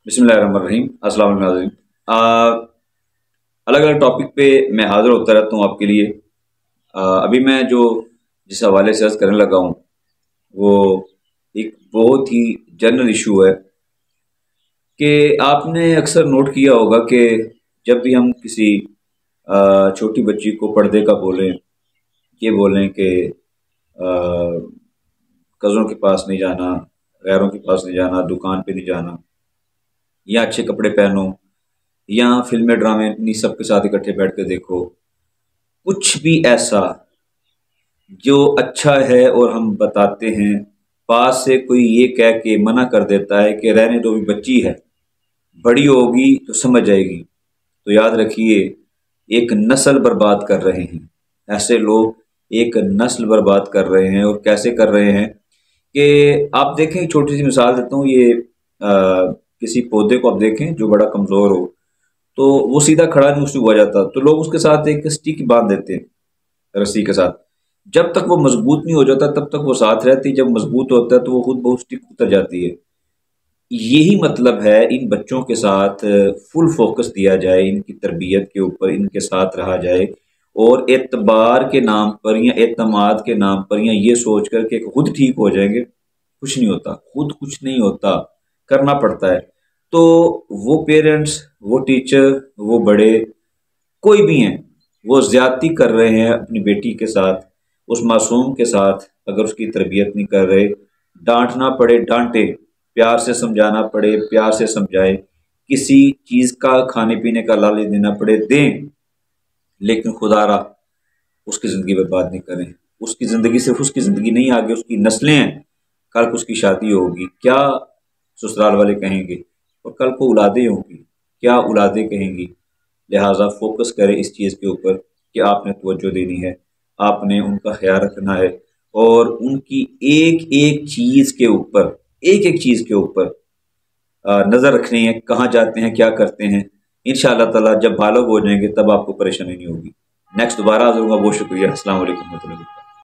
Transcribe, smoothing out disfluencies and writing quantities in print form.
बिस्मिल्लाहिर्रहमानिर्रहीम। अस्सलाम वालेकुम नाज़रीन। अलग अलग टॉपिक पे मैं हाज़िर होता रहता हूँ आपके लिए। अभी मैं जिस हवाले से अर्ज़ करने लगा हूँ वो एक बहुत ही जनरल इशू है कि आपने अक्सर नोट किया होगा कि जब भी हम किसी छोटी बच्ची को पर्दे का बोलें, ये बोलें कि कज़नों के पास नहीं जाना, गैरों के पास नहीं जाना, दुकान पे नहीं जाना, या अच्छे कपड़े पहनो, या फिल्में ड्रामे नहीं सबके साथ इकट्ठे बैठ के देखो, कुछ भी ऐसा जो अच्छा है और हम बताते हैं, पास से कोई ये कह के मना कर देता है कि रहने दो, भी बच्ची है, बड़ी होगी तो समझ जाएगी, तो याद रखिए एक नस्ल बर्बाद कर रहे हैं। ऐसे लोग एक नस्ल बर्बाद कर रहे हैं। और कैसे कर रहे हैं कि आप देखें, छोटी सी मिसाल देता हूँ। ये किसी पौधे को आप देखें जो बड़ा कमज़ोर हो, तो वो सीधा खड़ा नहीं उससे हुआ जाता, तो लोग उसके साथ एक स्टिक बांध देते हैं रस्सी के साथ। जब तक वो मजबूत नहीं हो जाता तब तक वो साथ रहती, जब मजबूत होता है तो वो खुद बहुत स्टिक उतर जाती है। यही मतलब है, इन बच्चों के साथ फुल फोकस दिया जाए, इनकी तरबियत के ऊपर इनके साथ रहा जाए, और एतबार के नाम पर या एतमाद के नाम पर या ये सोच कर के खुद ठीक हो जाएंगे, कुछ नहीं होता। खुद कुछ नहीं होता, करना पड़ता है। तो वो पेरेंट्स, वो टीचर, वो बड़े, कोई भी हैं, वो ज्यादती कर रहे हैं अपनी बेटी के साथ, उस मासूम के साथ। अगर उसकी तरबियत नहीं कर रहे, डांटना पड़े डांटे, प्यार से समझाना पड़े प्यार से समझाए, किसी चीज का खाने पीने का लालच देना पड़े दें, लेकिन खुदारा उसकी ज़िंदगी बर्बाद नहीं करें। उसकी ज़िंदगी सिर्फ उसकी ज़िंदगी नहीं, आगे उसकी नस्लें हैं। कल को उसकी शादी होगी, क्या ससुराल वाले कहेंगे, और कल को औलादें होंगी, क्या औलादें कहेंगी। लिहाजा फोकस करें इस चीज़ के ऊपर कि आपने तवज्जो देनी है, आपने उनका ख्याल रखना है, और उनकी एक एक चीज़ के ऊपर, एक एक चीज़ के ऊपर नज़र रखनी है, कहाँ जाते हैं, क्या करते हैं। इंशाअल्लाह ताला जब बालग हो जाएंगे तब आपको परेशानी नहीं होगी। नेक्स्ट दोबारा आ जाऊँगा। बहुत शुक्रिया। अस्सलाम वालेकुम।